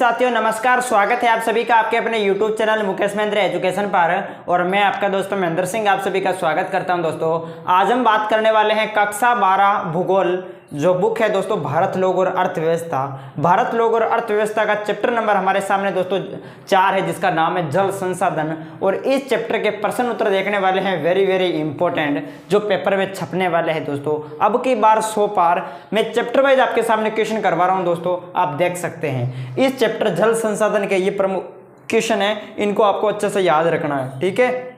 साथियों नमस्कार, स्वागत है आप सभी का आपके अपने YouTube channel Mukesh Mahendra education पर। और मैं आपका दोस्त महेंद्र सिंह आप सभी का स्वागत करता हूं। दोस्तों आज हम बात करने वाले हैं कक्षा 12 भूगोल जो बुक है दोस्तों भारत लोग और अर्थव्यवस्था। भारत लोग और अर्थव्यवस्था का चैप्टर नंबर हमारे सामने दोस्तों 4 है जिसका नाम है जल संसाधन। और इस चैप्टर के प्रश्न उत्तर देखने वाले हैं वेरी इंपॉर्टेंट जो पेपर में छपने वाले हैं दोस्तों। अब की बार 100 पार मैं चैप्टर वाइज आपके सामने क्वेश्चन करवा रहा हूं दोस्तों, आप देख सकते हैं। इस चैप्टर जल संसाधन के ये प्रमुख क्वेश्चन है, इनको आपको अच्छे से याद रखना है, ठीक है।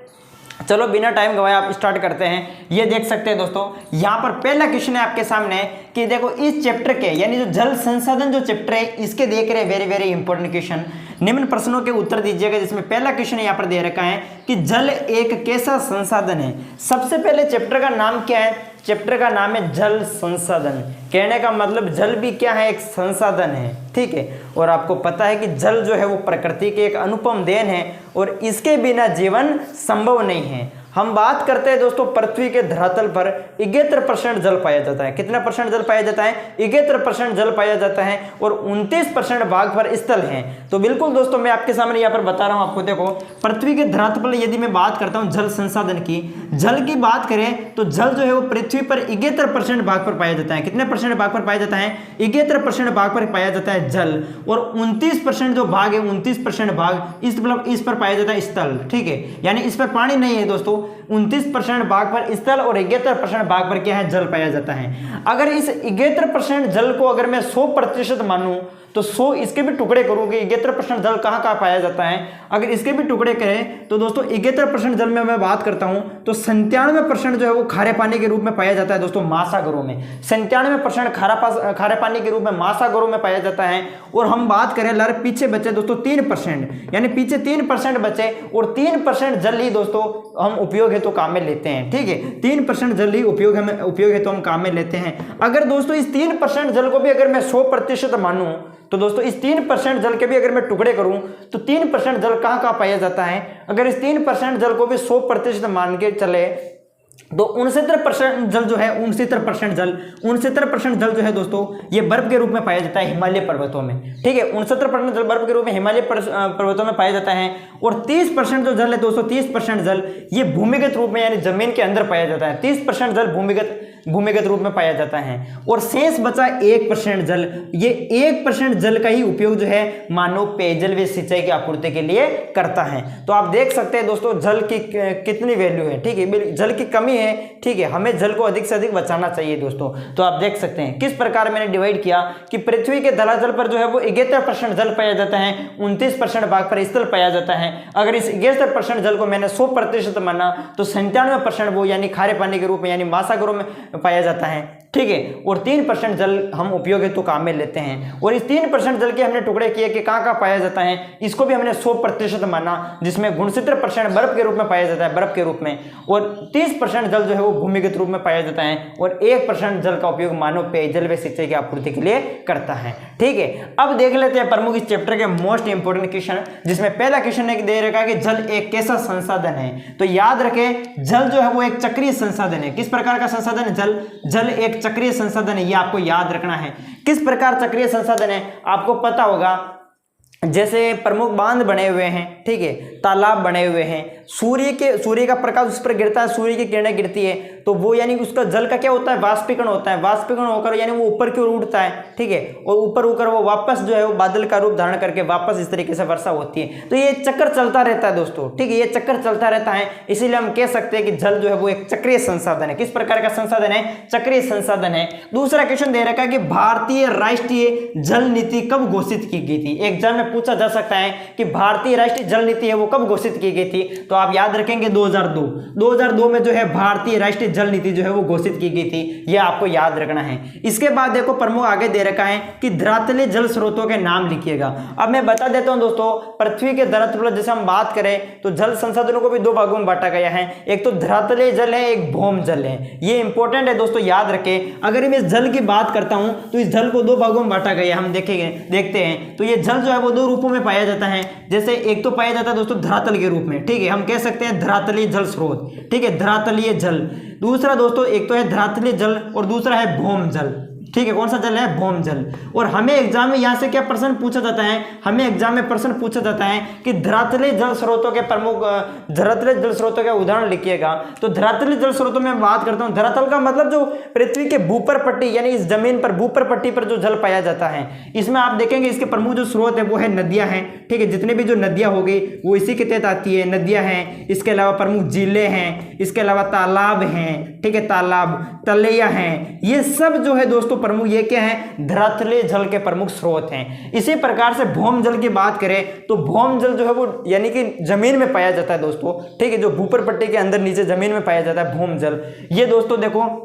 चलो बिना टाइम गवाए आप स्टार्ट करते हैं। ये देख सकते हैं दोस्तों, यहाँ पर पहला क्वेश्चन है आपके सामने कि देखो इस चैप्टर के यानी जो जल संसाधन जो चैप्टर है इसके देख रहे हैं वेरी इंपॉर्टेंट क्वेश्चन। निम्न प्रश्नों के उत्तर दीजिएगा, जिसमें पहला क्वेश्चन यहाँ पर दे रखा है कि जल एक कैसा संसाधन है। सबसे पहले चैप्टर का नाम क्या है? चैप्टर का नाम है जल संसाधन। कहने का मतलब जल भी क्या है? एक संसाधन है, ठीक है। और आपको पता है कि जल जो है वो प्रकृति की एक अनुपम देन है और इसके बिना जीवन संभव नहीं है। हम बात करते हैं दोस्तों पृथ्वी के धरातल पर 71% जल पाया जाता है। कितना परसेंट जल पाया जाता है? 71% जल पाया जाता है और 29% भाग पर स्थल है। तो बिल्कुल दोस्तों मैं आपके सामने यहाँ पर बता रहा हूँ आपको। देखो पृथ्वी के धरातल पर यदि मैं बात करता हूँ जल संसाधन की, जल की बात करें तो जल जो है वो पृथ्वी पर 71% भाग पर पाया जाता है। कितने परसेंट भाग पर पाया जाता है? 71% भाग पर पाया जाता है जल। और 29% जो भाग है 29% भाग इस पर पाया जाता है स्थल, ठीक है। यानी इस पर पानी नहीं है दोस्तों। 29% भाग पर स्थल और 71% भाग पर क्या है? जल पाया जाता है। अगर इस 71% जल को अगर मैं 100% मानूं तो 100 इसके भी टुकड़े करूंगी। 71% जल कहाँ पाया जाता है? अगर इसके भी टुकड़े करें तो दोस्तों 71% जल में मैं बात करता हूं तो 97% जो है वो खारे पानी के रूप में पाया जाता है दोस्तों महासागरों में। 97% खारे पानी के रूप में महासागरों में पाया जाता है। और हम बात करें लहर पीछे बचे दोस्तों 3%, यानी पीछे 3% बचे और 3% जल ही दोस्तों हम उपयोग है तो काम में लेते हैं, ठीक है। 3% जल ही उपयोग है तो हम काम में लेते हैं। अगर दोस्तों इस 3% जल को भी अगर मैं 100% मानूं तो दोस्तों इस 3% जल के भी अगर मैं टुकड़े करूं तो 3% जल कहाँ पाया जाता है? अगर इस 3% जल को भी 100% मान के चले तो 69% जल जो है 69% जल जो है दोस्तों ये बर्फ के रूप में पाया जाता है हिमालय पर्वतों में, ठीक है। 69% जल बर्फ के रूप में हिमालय पर्वतों में पाया जाता है। और 30% जो जल है दोस्तों 30% जल ये भूमिगत रूप में यानी जमीन के अंदर पाया जाता है। 30% जल भूमिगत रूप में पाया जाता है। और शेष बचा 1% जल, ये 1% जल का ही उपयोग जो है मानव पेयजल व सिंचाई की आपूर्ति के लिए करता है। तो आप देख सकते हैं दोस्तों जल की कितनी वैल्यू है, ठीक है। जल की कमी है, ठीक है, हमें जल को अधिक से अधिक बचाना चाहिए दोस्तों। तो आप देख सकते हैं किस प्रकार मैंने डिवाइड किया कि पृथ्वी के धरातल पर जो है वो 71% जल पाया जाता है, 29% भाग पर स्थल पाया जाता है। अगर इस 71% जल को मैंने 100% माना तो 97% वो यानी खारे पानी के रूप में यानी महासागरों में पाया जाता है, ठीक है। और 3% जल हम उपयोग हेतु काम में लेते हैं। और इस 3% जल के हमने टुकड़े किए कि कहाँ पाया जाता है, इसको भी हमने 100% माना, जिसमें 69% बर्फ के रूप में पाया जाता है, बर्फ के रूप में। और 30% जल जो है वो भूमिगत रूप में पाया जाता है। और 1% जल का उपयोग मानव पेयजल व सिंचाई की आपूर्ति के लिए करता है, ठीक है। अब देख लेते हैं प्रमुख इस चैप्टर के मोस्ट इंपोर्टेंट क्वेश्चन, जिसमें पहला क्वेश्चन एक दे रखा है कि जल एक कैसा संसाधन है। तो याद रखें जल जो है वो एक चक्रीय संसाधन है। किस प्रकार का संसाधन है? जल एक चक्रीय संसाधन है, ये आपको याद रखना है। किस प्रकार चक्रीय संसाधन है आपको पता होगा। जैसे प्रमुख बांध बने हुए हैं, ठीक है, तालाब बने हुए हैं, सूर्य का प्रकाश उस पर गिरता है, सूर्य की किरणें गिरती है तो वो यानी उसका जल का क्या होता है? वाष्पीकरण होता है। वाष्पीकरण होकर यानी वो ऊपर की ओर उठता है, ठीक है। और ऊपर उड़कर वो वापस जो है वो बादल का रूप धारण करके वापस इस तरीके से वर्षा होती है। तो ये चक्कर चलता रहता है दोस्तों, ठीक है, ये चक्कर चलता रहता है। इसीलिए हम कह सकते हैं कि जल जो है वो एक चक्रीय संसाधन है। किस प्रकार का संसाधन है? चक्रीय संसाधन है। दूसरा क्वेश्चन दे रखा है कि भारतीय राष्ट्रीय जल नीति कब घोषित की गई थी। एग्जाम में पूछा जा सकता है कि भारतीय राष्ट्रीय जल नीति है वो कब घोषित की गई थी। तो आप याद रखेंगे 2002 में जो है भारतीय राष्ट्रीय जल नीति जो है वो घोषित की गई थी, ये आपको याद रखना है। इसके बाद देखो प्रमुख आगे दे रखा है कि धरातलीय जल स्रोतों के नाम लिखिएगा। अब मैं बता देता हूं दोस्तों, पृथ्वी के धरातल पर जैसे हम बात करें तो जल संसाधनों को भी 2 भागों में बांटा गया है। एक तो धरातलीय जल है, एक भौम जल है। ये इंपॉर्टेंट है दोस्तों, याद रखें। अगर मैं इस जल की बात करता हूं तो इस जल को 2 भागों में बांटा गया, हम देखते हैं। तो ये जल जो है वो 2 रूपों में पाया जाता है। जैसे एक तो पाया जाता है दोस्तों धरातल के रूप में, ठीक है, हम कह सकते हैं धरातलीय जल स्रोत, ठीक है, धरातलीय जल। दूसरा दोस्तों एक तो है धरातलीय जल और दूसरा है भौम जल। ठीक है, कौन सा जल है, भौम जल। और हमें एग्जाम में यहाँ से क्या प्रश्न पूछा जाता है, हमें एग्जाम में प्रश्न पूछा जाता है कि धरातलीय जल स्रोतों के प्रमुख, धरातलीय जल स्रोतों के उदाहरण लिखिएगा। तो धरातलीय जल स्रोतों में बात करता हूँ, धरातल का मतलब जो पृथ्वी के भूपर पट्टी यानी इस जमीन पर भूपर पट्टी पर जो जल पाया जाता है, इसमें आप देखेंगे इसके प्रमुख जो स्रोत है वो है नदियां हैं। ठीक है, जितने भी जो नदियां हो गई वो इसी के तहत आती है, नदियां हैं। इसके अलावा प्रमुख झीलें हैं, इसके अलावा तालाब हैं, ठीक है, तालाब, तलैया हैं, ये सब जो है दोस्तों प्रमुख ये क्या है, धरातलीय जल के प्रमुख स्रोत हैं। इसी प्रकार से भौम जल की बात करें तो भौम जल जो है वो यानी कि जमीन में पाया जाता है दोस्तों। ठीक है, जो भूपर पट्टी के अंदर नीचे जमीन में पाया जाता है भौम जल। ये दोस्तों देखो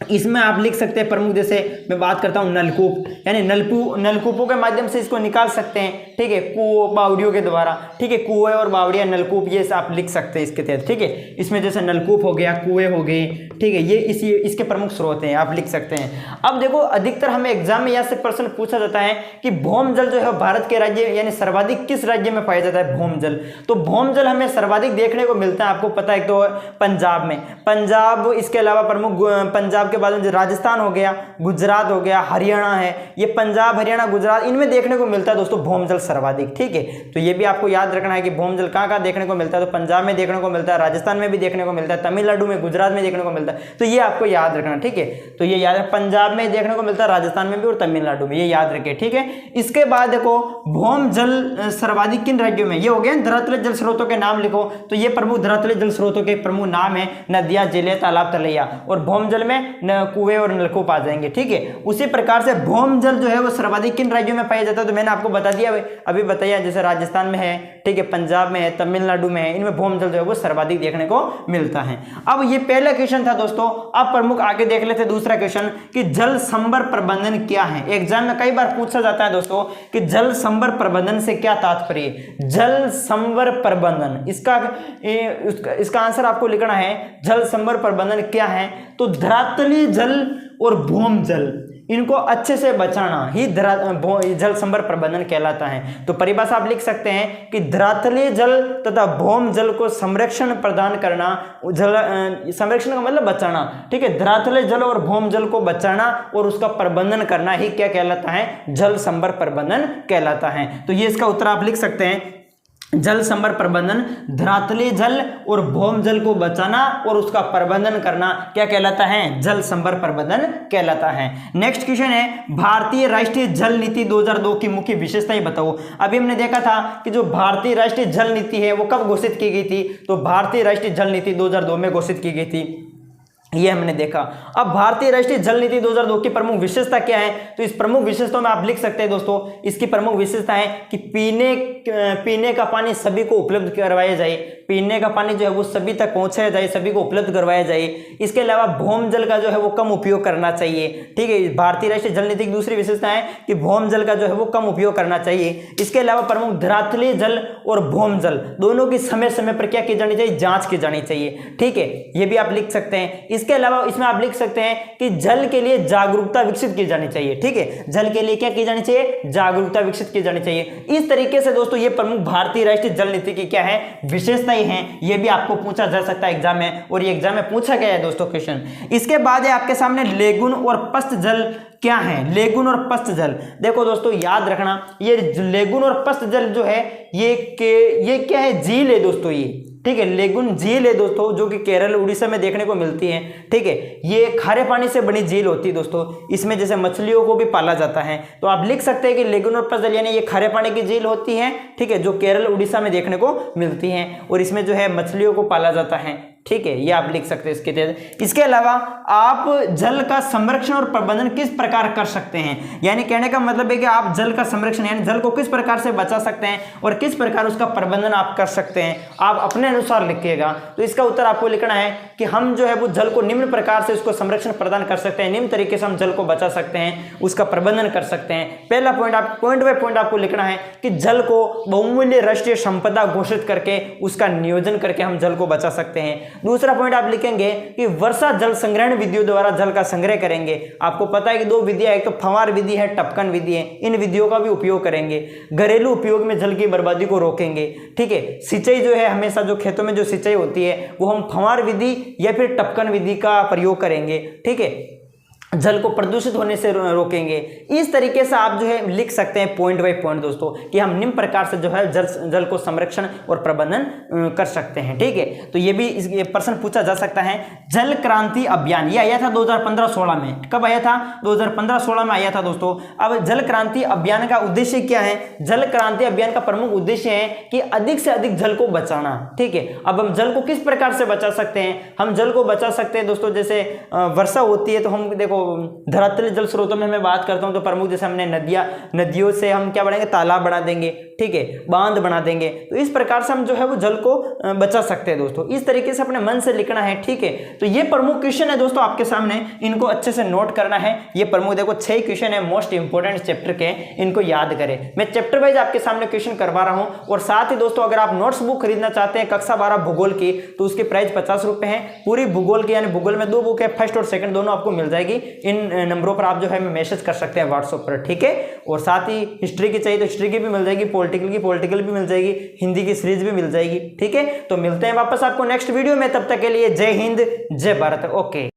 इसमें आप लिख सकते हैं प्रमुख, जैसे मैं बात करता हूं नलकूप, यानी नलकूपों के माध्यम से इसको निकाल सकते हैं। ठीक है, कुओं बावड़ियों के द्वारा। ठीक है, कुएं और बावड़ियां, नलकूप, ये आप लिख सकते हैं इसके तहत। ठीक है, इसमें जैसे नलकूप हो गया, कुएं हो गए, ठीक है, ये इसके प्रमुख स्रोत हैं, आप लिख सकते हैं। अब देखो अधिकतर हमें एग्जाम में यहाँ से प्रश्न पूछा जाता है कि भौम जल जो है भारत के राज्य यानी सर्वाधिक किस राज्य में पाया जाता है, भौम जल। तो भौम जल हमें सर्वाधिक देखने को मिलता है, आपको पता है, तो पंजाब में, पंजाब, इसके अलावा प्रमुख पंजाब के बाद में राजस्थान हो गया, गुजरात हो गया, हरियाणा है, ये पंजाब, हरियाणा, गुजरात, इनमें देखने को मिलता है दोस्तों भौम जल सर्वाधिक। ठीक है, तो ये भी आपको याद रखना है कि भौम जल कहां देखने को मिलता है, तो पंजाब में देखने को मिलता है, राजस्थान में भी देखने को मिलता है, तमिलनाडु में, गुजरात में देखने को मिलता है। तो ये आपको याद रखना। ठीक है, तो ये याद है, पंजाब में देखने को मिलता है, राजस्थान में भी और तमिलनाडु में, ये याद रखे। ठीक है, इसके बाद देखो भौम जल सर्वाधिक किन राज्यों में, ये हो गया धरातलीय जल स्रोतों के नाम लिखो। तो ये प्रमुख धरातलीय जल स्रोतों के प्रमुख नाम है, नदियां, झीलें, तालाब, तलैया, और भौम जल में कुएं और नलकूप आ जाएंगे। ठीक है, उसी प्रकार से भौम जल जो है वो सर्वाधिक किन राज्यों में पाया जाता है, तो मैंने आपको बता दिया, अभी बताया, जैसे राजस्थान में है, ठीक है, पंजाब में है, तमिलनाडु में है, इनमें भौम जल जो है वो सर्वाधिक देखने को मिलता है। अब ये पहला क्वेश्चन था दोस्तों। अब प्रमुख आगे देख लेते दूसरा क्वेश्चन कि जल संभर प्रबंधन क्या है। एग्जाम में कई बार पूछा जाता है दोस्तों कि जल संभर प्रबंधन से क्या तात्पर्य। जल संभर प्रबंधन, इसका आंसर आपको लिखना है, जल संभर प्रबंधन क्या है, तो धरातलीय जल और भौम जल, इनको अच्छे से बचाना ही जल संभर प्रबंधन कहलाता है। तो परिभाषा आप लिख सकते हैं कि धरातलीय जल तथा भौम जल को संरक्षण प्रदान करना, संरक्षण का मतलब बचाना। ठीक है, धरातलीय जल और भौम जल को बचाना और उसका प्रबंधन करना ही क्या कहलाता है, जल संभर प्रबंधन कहलाता है। तो ये इसका उत्तर आप लिख सकते हैं, जल संभर प्रबंधन, धरातलीय जल और भौम जल को बचाना और उसका प्रबंधन करना क्या कहलाता है, जल संभर प्रबंधन कहलाता है। नेक्स्ट क्वेश्चन है, भारतीय राष्ट्रीय जल नीति 2002 की मुख्य विशेषताएं बताओ। अभी हमने देखा था कि जो भारतीय राष्ट्रीय जल नीति है वो कब घोषित की गई थी, तो भारतीय राष्ट्रीय जल नीति 2002 में घोषित की गई थी, ये हमने देखा। अब भारतीय राष्ट्रीय जल नीति 2002 की प्रमुख विशेषता क्या है, तो इस प्रमुख विशेषताओं में आप लिख सकते हैं दोस्तों, इसकी प्रमुख विशेषता है कि पीने का पानी सभी को उपलब्ध करवाया जाए, पीने का पानी जो है वो सभी तक पहुंचाया जाए, सभी को उपलब्ध करवाया जाए। इसके अलावा भौम जल का जो है वो कम उपयोग करना चाहिए। ठीक है, भारतीय राष्ट्रीय जल नीति की दूसरी विशेषता है कि भौम जल का जो है वो कम उपयोग करना चाहिए। इसके अलावा प्रमुख धरातलीय जल और भौम जल दोनों की समय समय पर क्या की जानी चाहिए, जांच की जानी चाहिए। ठीक है, ये भी आप लिख सकते हैं। इसके अलावा इसमें आप लिख सकते हैं कि जल के लिए जागरूकता विकसित की जानी चाहिए। ठीक है, जल के लिए क्या की जानी चाहिए, जागरूकता विकसित की जानी चाहिए। इस तरीके से दोस्तों ये प्रमुख भारतीय राष्ट्रीय जल नीति की क्या है, विशेषताएं हैं। ये भी आपको पूछा जा सकता है एग्जाम में, और ये एग्जाम में पूछा गया है दोस्तों क्वेश्चन। इसके बाद है आपके सामने लेगुन और पश्च जल क्या है, लेगुन और पश्च जल। देखो दोस्तों याद रखना, ये लेगुन और पश्च जल जो है ये क्या है, झील है दोस्तों ये। ठीक है, लेगुन झील है दोस्तों, जो कि केरल उड़ीसा में देखने को मिलती है। ठीक है, ये खारे पानी से बनी झील होती है दोस्तों, इसमें जैसे मछलियों को भी पाला जाता है। तो आप लिख सकते हैं कि लेगुन और पश्च जल यानी ये खारे पानी की झील होती है। ठीक है, जो केरल उड़ीसा में देखने को मिलती है, और इसमें जो है मछलियों को पाला जाता है। ठीक है, ये आप लिख सकते हैं इसके तहत। इसके अलावा आप जल का संरक्षण और प्रबंधन किस प्रकार कर सकते हैं, यानी कहने का मतलब है कि आप जल का संरक्षण यानी जल को किस प्रकार से बचा सकते हैं और किस प्रकार उसका प्रबंधन आप कर सकते हैं, आप अपने अनुसार लिखिएगा। तो इसका उत्तर आपको लिखना है कि हम जो है वो जल को निम्न प्रकार से उसको संरक्षण प्रदान कर सकते हैं, निम्न तरीके से हम जल को बचा सकते हैं, उसका प्रबंधन कर सकते हैं। पहला पॉइंट, आप पॉइंट बाय पॉइंट आपको लिखना है कि जल को बहुमूल्य राष्ट्रीय संपदा घोषित करके उसका नियोजन करके हम जल को बचा सकते हैं। दूसरा पॉइंट आप लिखेंगे कि वर्षा जल संग्रहण विधियों द्वारा जल का संग्रह करेंगे। आपको पता है कि दो विधियां, एक तो फव्वार विधि है, टपकन विधि है, इन विधियों का भी उपयोग करेंगे। घरेलू उपयोग में जल की बर्बादी को रोकेंगे। ठीक है, सिंचाई जो है हमेशा जो खेतों में जो सिंचाई होती है वो हम फव्वार विधि या फिर टपकन विधि का प्रयोग करेंगे। ठीक है, जल को प्रदूषित होने से रोकेंगे। इस तरीके से आप जो है लिख सकते हैं पॉइंट बाय पॉइंट दोस्तों, कि हम निम्न प्रकार से जो है जल को संरक्षण और प्रबंधन कर सकते हैं। ठीक है, तो ये भी ये प्रश्न पूछा जा सकता है। जल क्रांति अभियान ये आया था 2015-16 में। कब आया था? 2015-16 में आया था दोस्तों। अब जल क्रांति अभियान का उद्देश्य क्या है? जल क्रांति अभियान का प्रमुख उद्देश्य है कि अधिक से अधिक जल को बचाना। ठीक है, अब हम जल को किस प्रकार से बचा सकते हैं? हम जल को बचा सकते हैं दोस्तों, जैसे वर्षा होती है तो हम देखो धरातलीय जल स्रोतों में मैं बात करता हूं तो प्रमुख जैसे हमने नदियों से हम क्या बनाएंगे? तालाब बना देंगे। ठीक है, बांध बना देंगे। तो इस प्रकार से हम जो है वो जल को बचा सकते हैं दोस्तों। इस तरीके से अपने मन से लिखना है। ठीक है, तो ये प्रमुख क्वेश्चन है दोस्तों आपके सामने, इनको अच्छे से नोट करना है। ये प्रमुख देखो 6 क्वेश्चन है मोस्ट इंपोर्टेंट चैप्टर के, इनको याद करें। मैं चैप्टर वाइज आपके सामने क्वेश्चन करवा रहा हूं। और साथ ही दोस्तों अगर आप नोट्स बुक खरीदना चाहते हैं कक्षा 12 भूगोल की, तो उसकी प्राइस 50 रुपए है। पूरी भूगोल की यानी भूगोल में 2 बुक है, फर्स्ट और सेकंड दोनों आपको मिल जाएगी। इन नंबरों पर आप जो है मैसेज कर सकते हैं व्हाट्सएप पर। ठीक है, और साथ ही हिस्ट्री की चाहिए तो हिस्ट्री की भी मिल जाएगी, पॉलिटिकल भी मिल जाएगी, हिंदी की सीरीज भी मिल जाएगी। ठीक है, तो मिलते हैं वापस आपको नेक्स्ट वीडियो में, तब तक के लिए जय हिंद जय भारत। ओके।